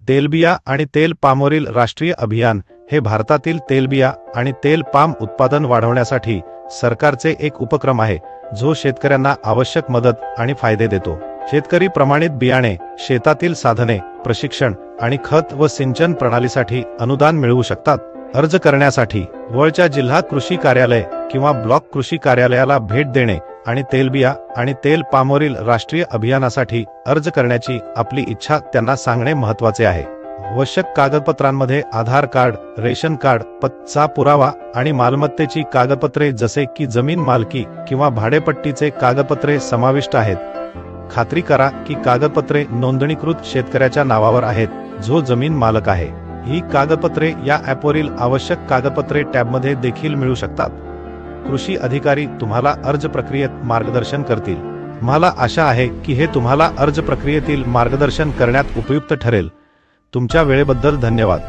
तेलबिया आणि तेल पामवरील राष्ट्रीय अभियान हे भारतातील तेलबिया आणि तेल पाम उत्पादन वाढवण्यासाठी सरकारचे एक उपक्रम आहे, जो शेतकऱ्यांना आवश्यक मदत आणि फायदे देतो। शेतकरी प्रमाणित बियाणे, शेतातील साधने, प्रशिक्षण आणि खत व सिंचन प्रणालीसाठी अनुदान मिळवू शकतात। अर्ज करण्यासाठी जवळच्या जिल्हा कृषी कार्यालय किंवा ब्लॉक कृषी कार्यालयाला भेट देणे आणि तेलबिया आणि तेल पामवरील राष्ट्रीय अभियानासाठी अर्ज करण्याची आपली इच्छा त्यांना सांगणे महत्त्वाचे आहे। आवश्यक कागदपत्रांमध्ये आधार कार्ड, रेशन कार्ड, पत्ता पुरावा आणि मालमत्तेची कागदपत्रे जसे की जमीन मालकी किंवा भाडेपट्टीचे कागदपत्रे समाविष्ट आहेत। खात्री करा की कागदपत्रे नोंदणीकृत शेतकऱ्याच्या नावावर आहेत, जो जमीन मालक आहे। ही कागदपत्रे या ॲपवरील आवश्यक कागदपत्रे टॅबमध्ये देखील मिळू शकतात। कृषी अधिकारी तुम्हाला अर्ज प्रक्रियेत मार्गदर्शन करतील। मला आशा आहे की हे तुम्हाला अर्ज प्रक्रियेतील मार्गदर्शन करण्यात उपयुक्त ठरेल। तुमच्या वेळेबद्दल धन्यवाद।